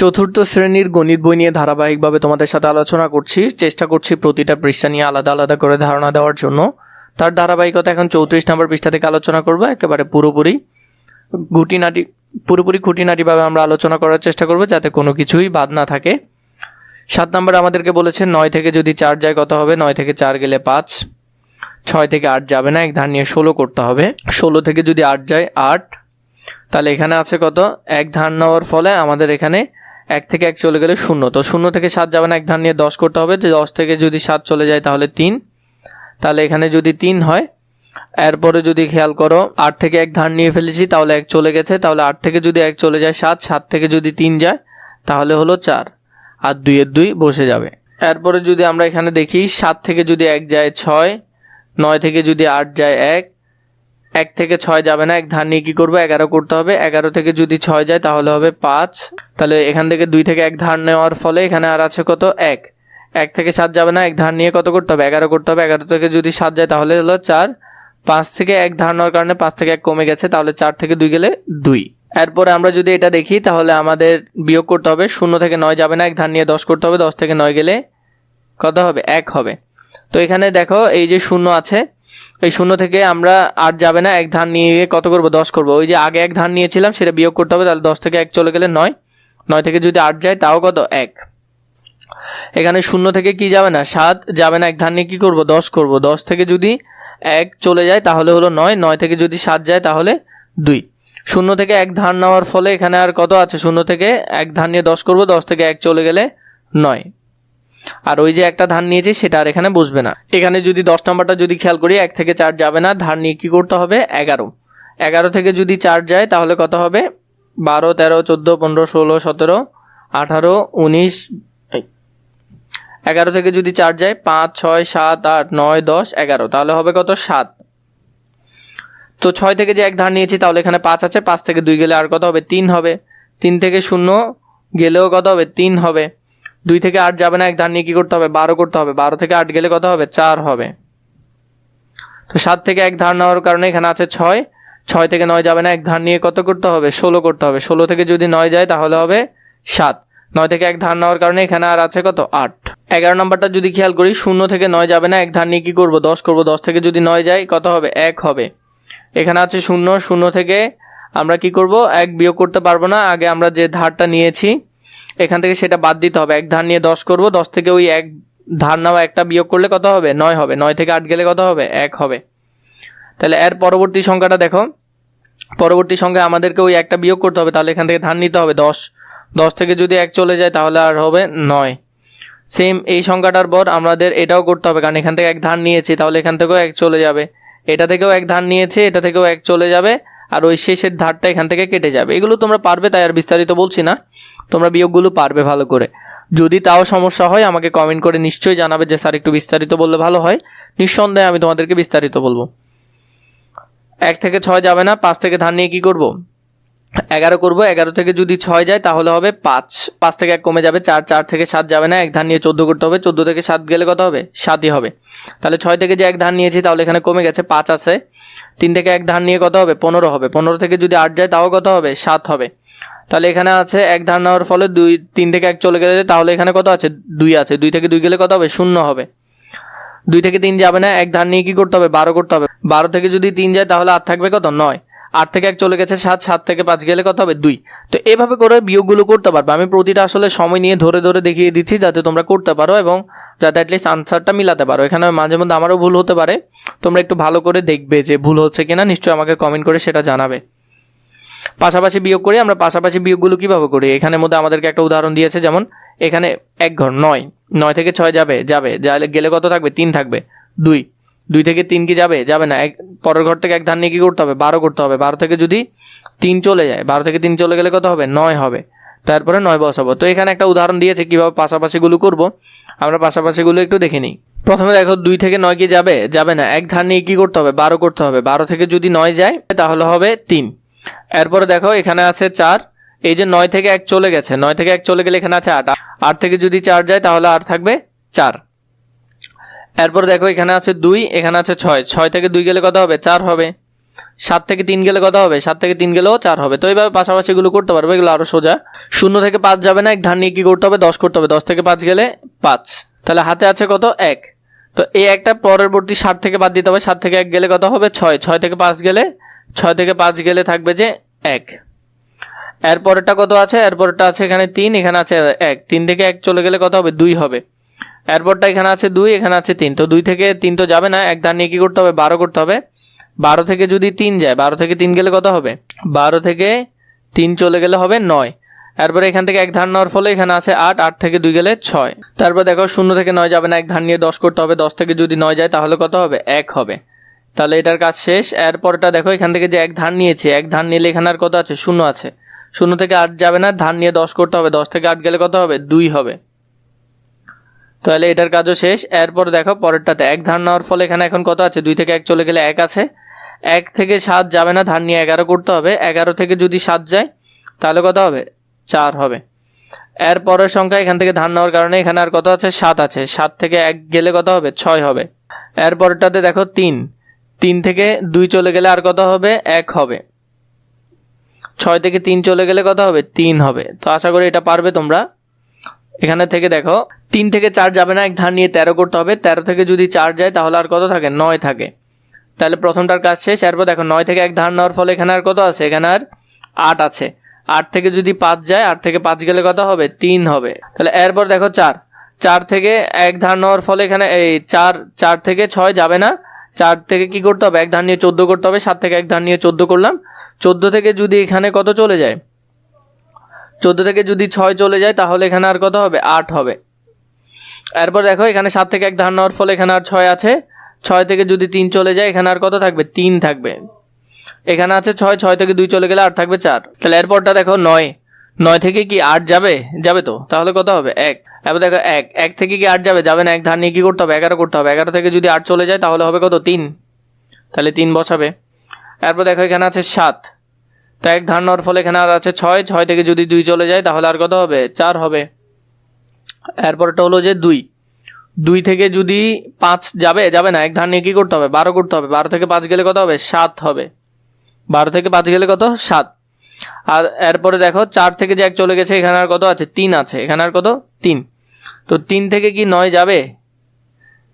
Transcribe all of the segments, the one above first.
চতুর্থ শ্রেণীর গণিত বই নিয়ে ধারাবাহিকভাবে তোমাদের সাথে আলোচনা করছি, চেষ্টা করছি প্রতিটা পৃষ্ঠা নিয়ে আলাদা আলাদা করে ধারণা দেওয়ার জন্য। তার ধারাবাহিকতা এখন 34 নম্বর পৃষ্ঠা থেকে আলোচনা করব। একেবারে পুরোপুরি খুঁটিনাটিভাবে আমরা আলোচনা করার চেষ্টা করব, যাতে কোনো কিছুই বাদ না থাকে। 7 নম্বর আমাদেরকে বলেছে 9 থেকে যদি 4 যায় কত হবে। 9 থেকে 4 গেলে 5, 6 থেকে 8 যাবে না, এক ধার নিয়ে 16 করতে হবে। 16 থেকে যদি 8 যায় 8, তাহলে এখানে আছে কত, এক ধার নেওয়ার ফলে আমাদের এখানে 1 থেকে 1 চলে গেলে 0, তো 0 থেকে 7 যাবে না, এক ধার নিয়ে 10 করতে হবে। 10 থেকে যদি 7 চলে যায় তাহলে 3, তাহলে এখানে যদি 3 হয়। এরপরে যদি খেয়াল করো 8 থেকে 1 ধার নিয়ে ফেলেছি, তাহলে 1 চলে গেছে, তাহলে 8 থেকে যদি 1 চলে যায় 7, 7 থেকে যদি 3 যায় তাহলে হলো 4, আর 2 এর 2 বসে যাবে। এরপরে যদি আমরা এখানে দেখি 7 থেকে যদি 1 যায় 6, 9 থেকে যদি 8 যায় 1, 1 থেকে 6 যাবে না, এক ধার নিয়ে কী করবো 11 করতে হবে। 11 থেকে যদি 6 যায় তাহলে হবে 5, তাহলে এখান থেকে 2 থেকে 1 ধার নেওয়ার ফলে এখানে আর আছে কত 1, 1 থেকে 7 যাবে না, এক ধার নিয়ে কত করতে হবে 11 করতে হবে। 11 থেকে যদি 7 যায় তাহলে হলো 4, 5 থেকে 1 ধার নেওয়ার কারণে 5 থেকে 1 কমে গেছে, তাহলে 4 থেকে 2 গেলে 2। এরপরে আমরা যদি এটা দেখি তাহলে আমাদের বিয়োগ করতে হবে। 0 থেকে 9 যাবে না, এক ধার নিয়ে 10 করতে হবে। 10 থেকে 9 গেলে কত হবে 1 হবে। তো এখানে দেখো এই যে 0 আছে, এই 0 থেকে আমরা 8 যাবে না, এক ধার নিয়ে কত করব 10 করব। ওই যে আগে 1 ধার নিয়েছিলাম সেটা বিয়োগ করতে হবে, তাহলে 10 থেকে 1 চলে গেলে 9, 9 থেকে যদি 8 যায় তাও কত 1। এখানে 0 থেকে কি যাবে না 7 যাবে না, এক ধার নিয়ে কী করব 10 করব। 10 থেকে যদি 1 চলে যায় তাহলে হলো 9, 9 থেকে যদি 7 যায় তাহলে 2। 0 থেকে 1 ধার নেওয়ার ফলে এখানে আর কত আছে, 0 থেকে 1 ধার নিয়ে 10 করব, 10 থেকে 1 চলে গেলে 9, আর ওই যে একটা ধার নিয়েছি সেটা আর এখানে বসবে না। এখানে যদি 10 নম্বরটা যদি খেয়াল করি 1 থেকে 4 যাবে না, ধার নিয়ে কী করতে হবে 11, 11 থেকে যদি 4 যায় তাহলে কত হবে 12, 13, 14, 15, 16, 17, 18, 19, 11 থেকে যদি 4 যায় 5, 6, 7, 8, 9, 10, 11, তাহলে হবে কত 7। তো 6 থেকে যে 1 ধার নিয়েছি তাহলে এখানে 5 আছে, 5 থেকে 2 গেলে আর কত হবে 3 হবে। 3 থেকে 0 গেলেও কত হবে 3 হবে। 2 থেকে 8 যাবে না, এক ধার নিয়ে কী করতে হবে 12 করতে হবে। 12 থেকে 8 গেলে কত হবে 4 হবে। তো 7 থেকে 1 ধার নেওয়ার কারণে এখানে আছে 6, 6 থেকে 9 যাবে না, এক ধার নিয়ে কত করতে হবে 16 করতে হবে। 16 থেকে যদি 9 যায় তাহলে হবে 7, 9 থেকে 1 ধার নেওয়ার কারণে এখানে আর আছে কত 8। 11 নম্বরটা যদি খেয়াল করি 0 থেকে 9 যাবে না, এক ধার নিয়ে কী করবো 10 করব। 10 থেকে যদি 9 যায় কত হবে 1 হবে। এখানে আছে 0, 0 থেকে আমরা কি করব 1 বিয়োগ করতে পারবো না, আগে আমরা যে ধারটা নিয়েছি এখান থেকে সেটা বাদ দিতে হবে। 1 ধার নিয়ে 10 করব, 10 থেকে ওই 1 ধার নেওয়া একটা বিয়োগ করলে কত হবে 9 হবে। 9 থেকে 8 গেলে কত হবে 1 হবে। তাহলে এর পরবর্তী সংখ্যাটা দেখো, পরবর্তী সংখ্যা আমাদেরকে ওই একটা বিয়োগ করতে হবে, তাহলে এখান থেকে ধার নিতে হবে 10, 10 থেকে যদি 1 চলে যায় তাহলে আর হবে 9। সেম এই সংখ্যাটার পর আমাদের এটাও করতে হবে, কারণ এখান থেকে 1 ধার নিয়েছি, তাহলে এখান থেকেও 1 চলে যাবে। এটা থেকেও 1 ধার নিয়েছে, এটা থেকেও 1 চলে যাবে, আর ওই শেষের ধারটা এখান থেকে কেটে যাবে। এগুলো তোমরা পারবে, তাই আর বিস্তারিত বলছি না, তোমরা বিয়োগগুলো পারবে ভালো করে। যদি তাও সমস্যা হয় আমাকে কমেন্ট করে নিশ্চয়ই জানাবে যে স্যার একটু বিস্তারিত বললে ভালো হয়। নিঃসন্দেহে আমি তোমাদেরকে বিস্তারিত বলবো। 1 থেকে 6 যাবে না, 5 থেকে ধার নিয়ে কী করব 11 করব। 11 থেকে যদি 6 যায় তাহলে হবে 5, 5 থেকে 1 কমে যাবে। 4, 4 থেকে 7 যাবে না, 1 ধার নিয়ে 14 করতে হবে। 14 থেকে 7 গেলে কত হবে 7ই হবে। তাহলে 6 থেকে যে 1 ধার নিয়েছি তাহলে এখানে কমে গেছে 5 আছে। 3 থেকে 1 ধার নিয়ে কত হবে 15 হবে। 15 থেকে যদি 8 যায় তাও কত হবে 7 হবে। তাহলে এখানে আছে 1 ধার নেওয়ার ফলে 2, 3 থেকে 1 চলে গেলে তাহলে এখানে কত আছে 2 আছে। 2 থেকে 2 গেলে কত হবে 0 হবে। 2 থেকে 3 যাবে না, 1 ধার নিয়ে কী করতে হবে 12 করতে হবে। 12 থেকে যদি 3 যায় তাহলে আর থাকবে কত 9, 8 থেকে 1 চলে গেছে 7, 7 থেকে 5 গেলে কত হবে 2। তো এভাবে করে বিয়োগগুলো করতে পারবে। আমি প্রতিটা আসলে সময় নিয়ে ধরে ধরে দেখিয়ে দিচ্ছি যাতে তোমরা করতে পারো এবং যাতে অ্যাটলিস্ট আনসারটা মিলাতে পারো। এখানে মাঝে মধ্যে আমারও ভুল হতে পারে, তোমরা একটু ভালো করে দেখবে যে ভুল হচ্ছে কিনা, নিশ্চয়ই আমাকে কমেন্ট করে সেটা জানাবে। পাশাপাশি বিয়োগ করি আমরা, পাশাপাশি বিয়োগগুলো কীভাবে করি এখানের মধ্যে আমাদেরকে একটা উদাহরণ দিয়েছে, যেমন এখানে 1 ঘর 9, 9 থেকে 6 যাবে গেলে কত থাকবে 3 থাকবে। 2, 2 থেকে 3 কি যাবে না, পরের ঘর থেকে 1 ধার নিয়ে কী করতে হবে 12 করতে হবে। 12 থেকে যদি 3 চলে যায়, 12 থেকে 3 চলে গেলে কত হবে 9 হবে। তারপরে 9 বসাবো। তো এখানে একটা উদাহরণ দিয়েছে কীভাবে পাশাপাশিগুলো করব, আমরা পাশাপাশিগুলো একটু দেখে নিই। প্রথমে দেখো 2 থেকে 9 কি যাবে না, 1 ধার নিয়ে কী করতে হবে 12 করতে হবে। 12 থেকে যদি 9 যায় তাহলে হবে 3। এরপরে দেখো এখানে আছে 4, এই যে 9 থেকে 1 চলে গেছে, 9 থেকে 1 চলে গেলে এখানে আছে 8, 8 থেকে যদি 4 যায় তাহলে আর থাকবে 4। এরপর দেখো এখানে আছে 2, এখানে আছে 6, 6 থেকে 2 গেলে কত হবে 4 হবে। 7 থেকে 3 গেলে কত হবে? 7 থেকে 3 গেলেও 4 হবে। তো এইভাবে পাশাপাশি এগুলো করতে পারবে, এগুলো আরও সোজা। 0 থেকে 5 যাবে না, এক ধার নিয়ে কী করতে হবে? 10 করতে হবে। 10 থেকে 5 গেলে 5, তাহলে হাতে আছে কত? 1। তো এই একটা পরবর্তী 60 থেকে বাদ দিতে হবে। 7 থেকে 1 গেলে কত হবে? 6। 6 থেকে 5 গেলে, 6 থেকে 5 গেলে থাকবে যে 1। এরপরেরটা কত আছে? এরপরেরটা আছে এখানে 3, এখানে আছে 1। 3 থেকে 1 চলে গেলে কত হবে? 2 হবে। এরপরটা এখানে আছে 2, এখানে আছে 3। তো 2 থেকে 3 তো যাবে না, এক ধার নিয়ে কী করতে হবে? 12 করতে হবে। 12 থেকে যদি 3 যায়, 12 থেকে 3 গেলে কত হবে? 12 থেকে 3 চলে গেলে হবে 9। এরপরে এখান থেকে এক ধার নেওয়ার ফলে এখানে আছে 8, 8 থেকে 2 গেলে 6। তারপর দেখো 0 থেকে 9 যাবে না, এক ধার নিয়ে 10 করতে হবে। 10 থেকে যদি 9 যায় তাহলে কত হবে? 1 হবে। তাহলে এটার কাজ শেষ। এরপরটা দেখো এখান থেকে যে এক ধার নিয়েছে, এক ধার নিলে এখানে আর কত আছে? 0 আছে। 0 থেকে 8 যাবে না, ধার নিয়ে 10 করতে হবে। 10 থেকে 8 গেলে কত হবে? 2 হবে। তাহলে এটার কাজও শেষ। এরপর দেখো পরেরটাতে এক ধার নেওয়ার ফলে এখানে এখন কত আছে? 2 থেকে 1 চলে গেলে 1 আছে। 1 থেকে 7 যাবে না, ধার নিয়ে 11 করতে হবে। 11 থেকে যদি 7 যায় তাহলে কত হবে? 4 হবে। এরপরের সংখ্যা এখান থেকে ধার নেওয়ার কারণে এখানে আর কত আছে? 7 আছে। 7 থেকে 1 গেলে কত হবে? 6 হবে। এরপরটাতে দেখো 3, 3 থেকে 2 চলে গেলে আর কত হবে? 1 হবে। 6 থেকে 3 চলে গেলে কত হবে? 3 হবে। তো আশা করি এটা পারবে তোমরা। এখানে থেকে দেখো 3 থেকে 4 যাবে না, এক ধার নিয়ে 13 করতে হবে। 13 থেকে যদি 4 যায় তাহলে আর কত থাকে? 9 থাকে। তাহলে প্রথমটার কাজ শেষ। এরপর দেখো 9 থেকে 1 ধার নেওয়ার ফলে এখানে আর কত আছে? এখানে আর 8 আছে। 8 থেকে যদি 5 যায়, 8 থেকে 5 গেলে কত হবে? 3 হবে। তাহলে এরপর দেখো 4, 4 থেকে 1 ধার নেওয়ার ফলে এখানে এই 4 থেকে 6 যাবে না। 4 থেকে কি করতে হবে? 1 ধার নিয়ে 14 করতে হবে। 7 থেকে 1 ধার নিয়ে 14 করলাম। 14 থেকে যদি এখানে কত চলে যায়? 14 থেকে যদি 6 চলে যায় তাহলে এখানে আর কত হবে? 8 হবে। এরপর দেখো এখানে 7 থেকে 1 ধার নেওয়ার ফলে এখানে আর 6 আছে। 6 থেকে যদি 3 চলে যায় এখানে আর কত থাকবে? 3 থাকবে। এখানে আছে 6, 6 থেকে 2 চলে গেলে আর থাকবে 4। তাহলে এরপরটা দেখো 9, 9 থেকে কি 8 যাবে? যাবে তো। তাহলে কত হবে? 1। এবার দেখো 1 থেকে কি 8 যাবে? যাবে না, এক ধার নিয়ে কী করতে হবে? 11 করতে হবে। 11 থেকে যদি 8 চলে যায় তাহলে হবে কত? 3। তাহলে 3 বসাবে। এরপর দেখো এখানে আছে 7, তো 1 ধার নেওয়ার ফলে এখানে আর আছে 6, 6 থেকে যদি 2 চলে যায় তাহলে আর কত হবে? 4 হবে। এরপরটা হলো যে 2, 2 থেকে যদি 5 যাবে, যাবে না, এক ধার নিয়ে কী করতে হবে? 12 করতে হবে। 12 থেকে 5 গেলে কত হবে? 7 হবে। 12 থেকে 5 গেলে কত? 7। আর এরপরে দেখো 4 থেকে যে 1 চলে গেছে এখানে আর কত আছে? 3 আছে। এখানে আর কত? 3। তো 3 থেকে কি 9 যাবে?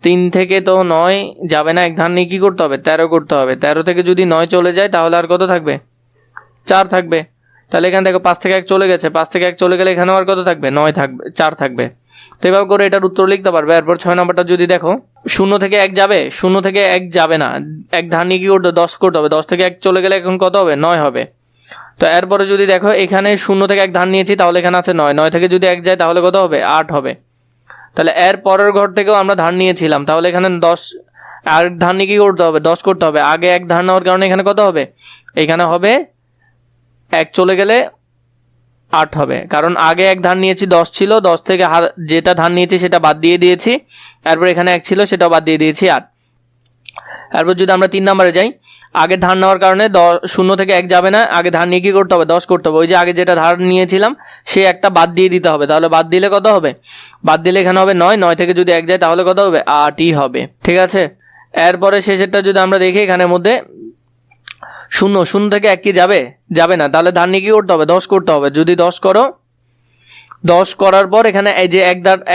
3 থেকে তো 9 যাবে না, এক ধার নিয়ে কী করতে হবে? 13 করতে হবে। 13 থেকে যদি 9 চলে যায় তাহলে আর কত থাকবে? 4 থাকবে। তাহলে এখানে দেখো 5 থেকে 1 চলে গেছে। 5 থেকে 1 চলে গেলে এখানেও আর কত থাকবে? 9 থাকবে, 4 থাকবে। তো এভাবে করে এটার উত্তর লিখতে পারবে। এরপর 6 নম্বরটা যদি দেখো 0 থেকে 1 যাবে, 0 থেকে 1 যাবে না, এক ধার নিয়ে কী করতে হবে? 10 করতে হবে। 10 থেকে 1 চলে গেলে এখন কত হবে? 9 হবে। তো এরপরে যদি দেখো এখানে 0 থেকে 1 ধার নিয়েছি তাহলে এখানে আছে 9, 9 থেকে যদি 1 যায় তাহলে কত হবে? 8 হবে। তাহলে এর পরের ঘর থেকেও আমরা ধার নিয়েছিলাম, তাহলে এখানে 10 আর ধার নিয়ে কী করতে হবে? 10 করতে হবে। আগে 1 ধার নেওয়ার কারণে এখানে কত হবে? এখানে হবে 1 চলে গেলে 8 হবে, কারণ আগে 1 ধার নিয়েছি 10 ছিল, 10 থেকে যেটা ধার নিয়েছি সেটা বাদ দিয়ে দিয়েছি। এরপর এখানে 1 ছিল সেটাও বাদ দিয়ে দিয়েছি 8। এরপর যদি আমরা 3 নম্বরে যাই, আগে ধার নেওয়ার কারণে 0 থেকে 1 যাবে না, আগে ধার নিয়ে কী করতে হবে? 10 করতে হবে। ওই যে আগে যেটা ধার নিয়েছিলাম সে একটা বাদ দিয়ে দিতে হবে। তাহলে বাদ দিলে কত হবে? বাদ দিলে এখানে হবে 9, 9 থেকে যদি 1 যায় তাহলে কত হবে? 8ই হবে। ঠিক আছে। এরপরে শেষেরটা যদি আমরা দেখি এখানের মধ্যে 0 থেকে 1 কি যাবে? যাবে না। তাহলে ধার নিয়ে কী করতে হবে? 10 করতে হবে। যদি 10 করো, 10 করার পর এখানে এই যে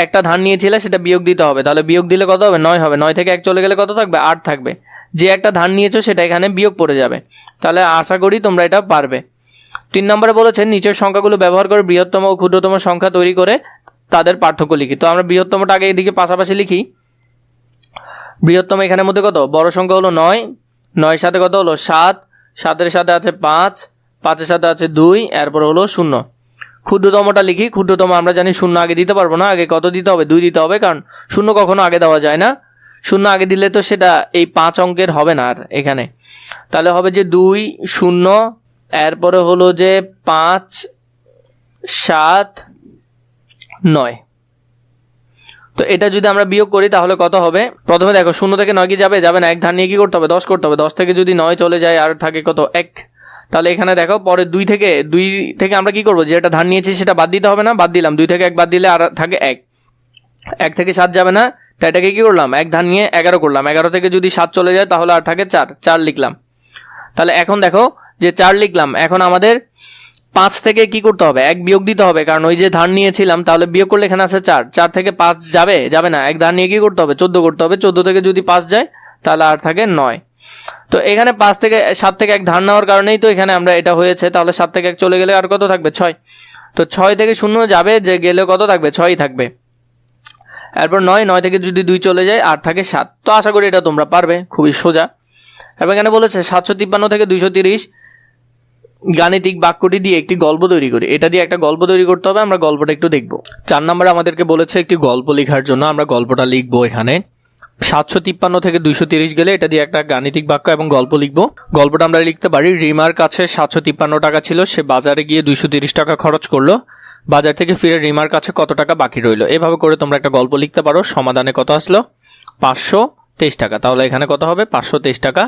একটা ধার নিয়েছিলে সেটা বিয়োগ দিতে হবে। তাহলে বিয়োগ দিলে কত হবে? 9 হবে। 9 থেকে 1 চলে গেলে কত থাকবে? 8 থাকবে। যে একটা ধার নিয়েছো সেটা এখানে বিয়োগ পড়ে যাবে। তাহলে আশা করি তোমরা এটা পারবে। 3 নম্বরে বলেছেন নিচের সংখ্যাগুলো ব্যবহার করে বৃহত্তম ও ক্ষুদ্রতম সংখ্যা তৈরি করে তাদের পার্থক্য লিখি। তো আমরা বৃহত্তমটা আগে এদিকে পাশাপাশি লিখি। বৃহত্তম এখানের মধ্যে কত? বড় সংখ্যা হলো 9, 9 সাথে কত হলো? 7, 7-এর সাথে আছে 5, 5-এর সাথে আছে 2, এরপর হলো 0। ক্ষুদ্রতমটা লিখি। ক্ষুদ্রতম আমরা জানি 0 আগে দিতে পারবো না, আগে কত দিতে হবে? 2 দিতে হবে, কারণ 0 কখনো আগে দেওয়া যায় না। 0 আগে দিলে তো সেটা এই 5 অঙ্কের হবে না আর এখানে। তাহলে হবে যে 2, 0, এরপরে হলো যে 5, 7, 9। তো এটা যদি আমরা বিয়োগ করি তাহলে কত হবে? প্রথমে দেখো 0 থেকে 9 কি যাবে? যাবে না। 1 ধার নিয়ে কী করতে হবে? 10 করতে হবে। 10 থেকে যদি 9 চলে যায় আর থাকে কত? 1। তাহলে এখানে দেখো পরে 2 থেকে আমরা কি করব? যেটা ধার নিয়েছি সেটা বাদ দিতে হবে না, বাদ দিলাম। 2 থেকে 1 বাদ দিলে আর থাকে 1। 1 থেকে 7 যাবে না, তাই এটাকে কী করলাম? 1 ধার নিয়ে 11 করলাম। 11 থেকে যদি 7 চলে যায় তাহলে আর থাকে 4, 4 লিখলাম। তাহলে এখন দেখো যে 4 লিখলাম, এখন আমাদের 5 থেকে কি করতে হবে, 1 বিয়োগ দিতে হবে, কারণ ওই যে ধার নিয়েছিলাম, তাহলে বিয়োগ করলে এখানে আছে 4, 4 থেকে 5 যাবে, যাবে না, 1 ধার নিয়ে কি করতে হবে, 14 করতে হবে, 14 থেকে যদি 5 যায় তাহলে আর থাকে 9। তো এখানে 5 থেকে 7 থেকে 1 ধার নেওয়ার কারণেই তো এখানে আমরা এটা হয়েছে, তাহলে 7 থেকে 1 চলে গেলে আর কত থাকবে, 6। তো 6 থেকে 0 যাবে, যে গেলে কত থাকবে, 6ই থাকবে। এরপর 9 থেকে যদি 2 চলে যায় আর থাকে 7। তো আশা করি এটা তোমরা পারবে, খুবই সোজা। এবং এখানে বলেছে 753 থেকে 230 গাণিতিক বাক্যটি দিয়ে একটি গল্প তৈরি করি। এটা দিয়ে একটা গল্প তৈরি করতে হবে, আমরা গল্পটা একটু দেখব। 4 নম্বরে আমাদেরকে বলেছে একটি গল্প লেখার জন্য, আমরা গল্পটা লিখবো। এখানে 753 থেকে 230 গেলে এটা দিয়ে একটা গাণিতিক বাক্য এবং গল্প লিখবো। গল্পটা আমরা লিখতে পারি, রিমার কাছে 753 টাকা ছিল, সে বাজারে গিয়ে 230 টাকা খরচ করলো, বাজার থেকে ফিরে রিমার কাছে কত টাকা বাকি রইলো। এভাবে করে তোমরা একটা গল্প লিখতে পারো। সমাধানে কত আসলো, 523 টাকা। তাহলে এখানে কত হবে, 523 টাকা